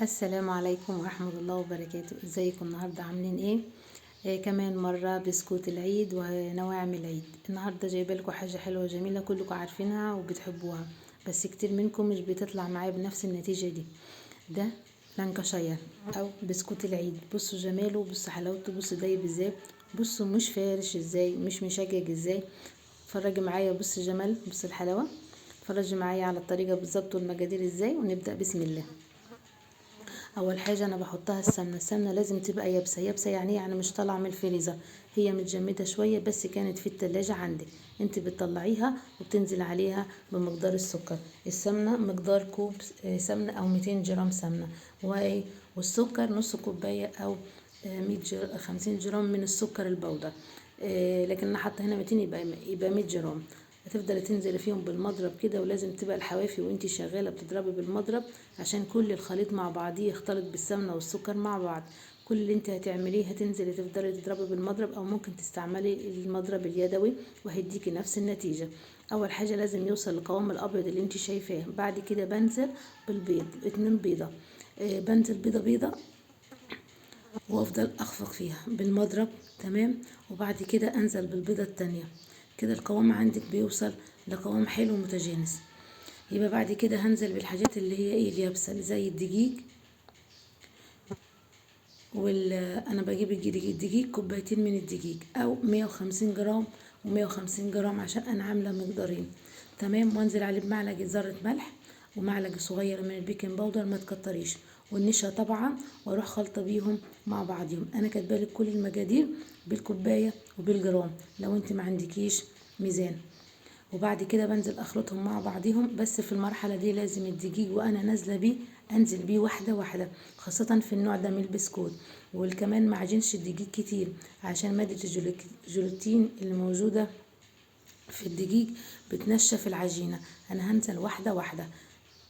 السلام عليكم ورحمة الله وبركاته. ازيكم النهاردة عاملين ايه؟ كمان مرة بسكوت العيد ونواعم العيد. النهاردة جايبه لكم حاجة حلوة جميلة كلكم عارفينها وبتحبوها، بس كتير منكم مش بتطلع معايا بنفس النتيجة دي. ده لانكشاير او بسكوت العيد. بصوا جماله، بصوا حلاوته، بصوا دايب ازاي، بصوا مش فارش ازاي، مش مشجج ازاي. اتفرجي معايا، بص الجمال، بص الحلاوة. اتفرجي معايا على الطريقة بالظبط والمقادير ازاي، ونبدأ بسم الله. اول حاجه انا بحطها السمنه لازم تبقى يابسه يابسه، يعني يعني مش طالعه من الفريزر، هي متجمده شويه بس كانت في التلاجة عندك. انت بتطلعيها وبتنزل عليها بمقدار السكر. السمنه مقدار كوب سمنه او 200 جرام سمنه، والسكر نص كوبايه او 50 جرام من السكر البودر. لكن انا حاطه هنا 200، يبقى 100 جرام. هتفضلي تنزلي فيهم بالمضرب كده، ولازم تبقى الحوافي وانتي شغاله بتضربي بالمضرب عشان كل الخليط مع بعضيه يختلط بالسمنه والسكر مع بعض. كل اللي انت هتعمليه هتنزلي تفضلي تضربي بالمضرب، او ممكن تستعملي المضرب اليدوي وهيديكي نفس النتيجه. اول حاجه لازم يوصل لقوام الابيض اللي انت شايفاه. بعد كده بنزل بالبيض 2 بيضه. بنزل بيضه بيضه وافضل اخفق فيها بالمضرب. تمام. وبعد كده انزل بالبيضه التانية. كده القوام عندك بيوصل لقوام حلو متجانس. يبقى بعد كده هنزل بالحاجات اللي هي ايه اليابسه، زي الدقيق. انا بجيب الدقيق كوبايتين من الدقيق او 150 جرام و150 جرام عشان انا عامله مقدارين. تمام. وانزل عليه بمعلقه ذره ملح ومعلقه صغيره من البيكنج باودر، ما تكتريش، والنشا طبعا، واروح خلطه بيهم مع بعضهم. انا كاتبالك كل المقادير بالكوبايه وبالجرام لو انت ما عندكيش ميزان. وبعد كده بنزل اخلطهم مع بعضهم، بس في المرحله دي لازم الدقيق وانا نازله بيه انزل بيه واحده واحده، خاصه في النوع ده من البسكوت. وكمان ما عجنش الدقيق كتير عشان ماده الجلوتين اللي موجوده في الدقيق بتنشف العجينه. انا هنزل واحده واحده،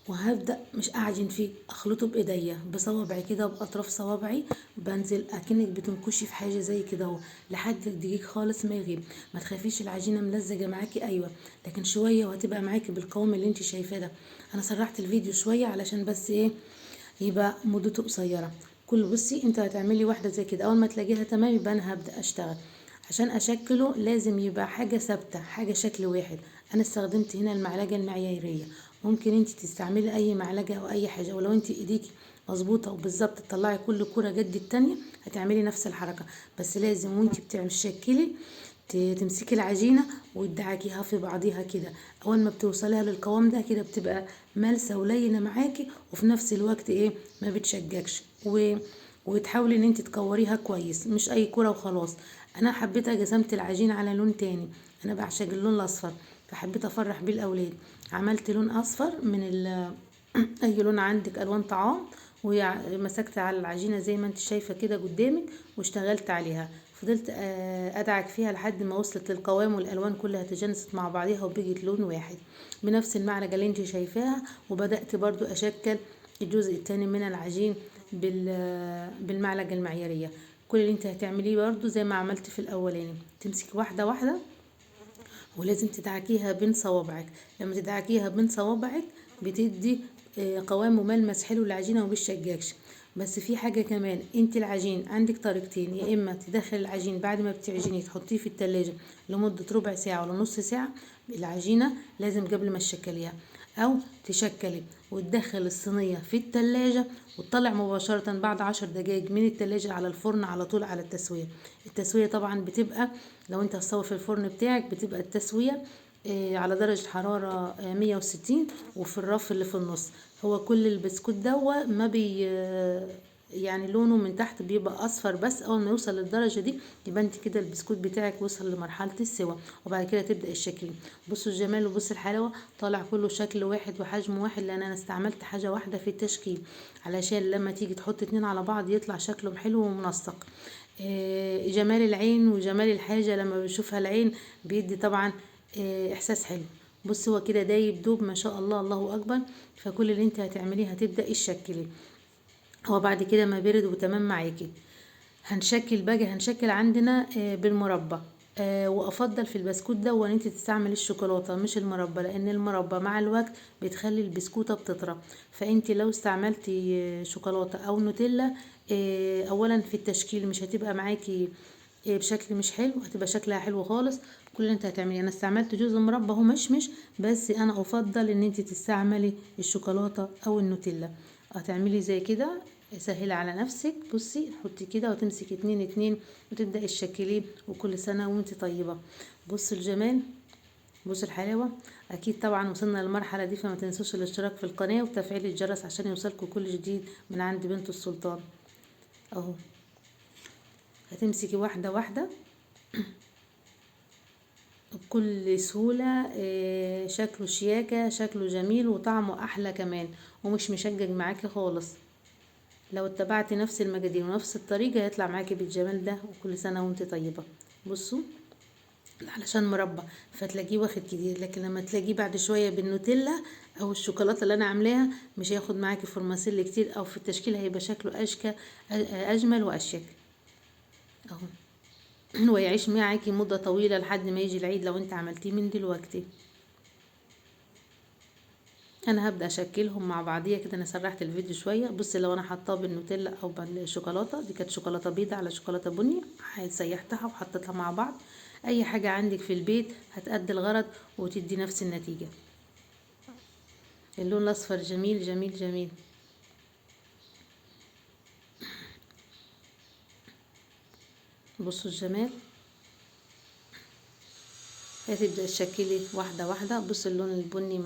وهبدأ مش اعجن فيه، اخلطه بايديا بصوابعي كده، باطراف صوابعي بنزل اكنك بتنكشي في حاجه زي كده اهو، لحد الدقيق خالص ما يغيب. ما تخافيش العجينه ملزجه معاكي، ايوه، لكن شويه وهتبقى معاكي بالقوام اللي انت شايفاه ده. انا سرعت الفيديو شويه علشان بس ايه، يبقى مدته قصيره. بصي انت هتعملي واحده زي كده، اول ما تلاقيها تمام يبقى انا هبدأ اشتغل. عشان اشكله لازم يبقى حاجه ثابته، حاجه شكل واحد. انا استخدمت هنا المعلقه المعياريه، ممكن انت تستعملي اي معلقه او اي حاجه، ولو انت ايديكي مظبوطه وبالظبط تطلعي كل كوره قد التانية هتعملي نفس الحركه. بس لازم وانت بتشكلي تمسكي العجينه وتدعكيها في بعضيها كده. اول ما بتوصليها للقوام ده كده بتبقى ملسه ولينه معاكي، وفي نفس الوقت ايه، ما بتشجكش وتحاولي ان انت تكوريها كويس، مش اي كرة وخلاص. انا حبيت قسمت العجين على لون تاني، انا بعشق اللون الاصفر فحبيت افرح بيه الاولاد. عملت لون اصفر من اي لون عندك، الوان طعام، ومسكت على العجينه زي ما انت شايفه كده قدامك واشتغلت عليها. فضلت ادعك فيها لحد ما وصلت للقوام والالوان كلها تجانست مع بعضها وبقت لون واحد بنفس المعلقه اللي انت شايفاها. وبدات برضو اشكل الجزء الثاني من العجين بالمعلقه المعياريه. كل اللي انت هتعمليه برضو زي ما عملت في الاولاني، تمسكي واحده واحده ولازم تدعكيها بين صوابعك. لما تدعكيها بين صوابعك بتدي قوام وملمس حلو للعجينه ومش. بس في حاجه كمان، انت العجين عندك طريقتين، يا اما تدخل العجين بعد ما بتعجنيه تحطيه في التلاجة لمده ربع ساعه ولا نص ساعه. العجينه لازم قبل ما تشكليها، او تشكلي وتدخل الصينيه في التلاجة وتطلع مباشره بعد 10 دقايق من التلاجة على الفرن على طول على التسويه. التسويه طبعا بتبقى، لو انت هتصور في الفرن بتاعك بتبقى التسويه على درجة حرارة 160، وفي الرف اللي في النص. هو كل البسكوت دوا ما بي يعني لونه من تحت بيبقى اصفر، بس اول ما يوصل للدرجه دي يبقى انت كده البسكوت بتاعك وصل لمرحله السوا. وبعد كده تبدا الشكل. بصوا الجمال وبصوا الحلاوه، طالع كله شكل واحد وحجم واحد، لان انا استعملت حاجه واحده في التشكيل علشان لما تيجي تحط اتنين على بعض يطلع شكلهم حلو ومنسق. جمال العين وجمال الحاجه لما بيشوفها العين بيدي طبعا احساس حلو. بص هو كده دايب دوب ما شاء الله، الله اكبر. فكل اللي انت هتعمليه هتبداي تشكلي. هو بعد كده ما برد وتمام معاكي هنشكل بقى، هنشكل عندنا بالمربى. وافضل في البسكوت ده ان انت تستعمل الشوكولاته مش المربى، لان المربى مع الوقت بتخلي البسكوته بتطرى. فانت لو استعملتي شوكولاته او نوتيلا، اولا في التشكيل مش هتبقى معاكي بشكل مش حلو، هتبقى شكلها حلو خالص. كل اللي انت هتعمليه، انا استعملت جزء مربى هو مش بس انا افضل ان انت تستعملي الشوكولاته او النوتيلا. هتعملي زي كده، سهلة على نفسك. بصي حطي كده وتمسكي اتنين اتنين وتبدأي تشكليه، وكل سنة وانت طيبة. بص الجمال، بص الحلاوة. اكيد طبعا وصلنا للمرحلة دي، فما تنسوش الاشتراك في القناة وتفعيل الجرس عشان يوصلكوا كل جديد من عند بنت السلطان. اهو هتمسكي واحدة واحدة بكل سهولة. شكله شياكة، شكله جميل، وطعمه احلى كمان، ومش مشجج معاكي خالص. لو اتبعتي نفس المقادير ونفس الطريقة هيطلع معاكي بالجمال ده، وكل سنة وانت طيبة. بصوا، علشان مربى فتلاقيه واخد كتير، لكن لما تلاقيه بعد شوية بالنوتيلا او الشوكولاتة اللي انا عاملاها مش هياخد معاكي فورماسيل كتير، او في التشكيل هيبقى شكله اشكى، اجمل واشيك. اهو ويعيش معاكي مدة طويلة لحد ما يجي العيد لو انت عملتيه من دلوقتي. انا هبدا اشكلهم مع بعضيها كده. انا سرحت الفيديو شويه. بصي لو انا حطاه بالنوتيلا او بالشوكولاته، دي كانت شوكولاته بيضه على شوكولاته بني، سيحتها وحطيتها مع بعض. اي حاجه عندك في البيت هتأدي الغرض وتدي نفس النتيجه. اللون الاصفر جميل جميل جميل. بصوا الجمال. هتبدا تشكلي واحده واحده. بص اللون البني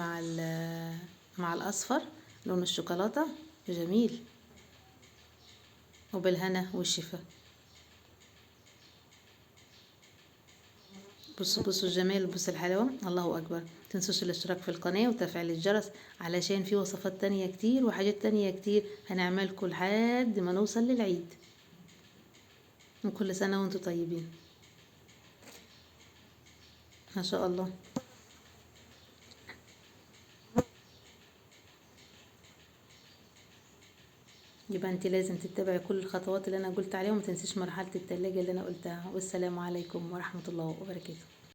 مع الاصفر، لون الشوكولاته جميل. وبالهنا والشفا. بصوا الجمال، بصوا الحلاوة، الله أكبر. متنسوش الاشتراك في القناة وتفعيل الجرس، علشان في وصفات تانية كتير وحاجات تانية كتير هنعملكم لحد ما نوصل للعيد. وكل سنة وانتم طيبين. ما شاء الله. يبقى انت لازم تتبعي كل الخطوات اللي انا قلت عليها، وما تنسيش مرحلة التلاجة اللي انا قلتها. والسلام عليكم ورحمة الله وبركاته.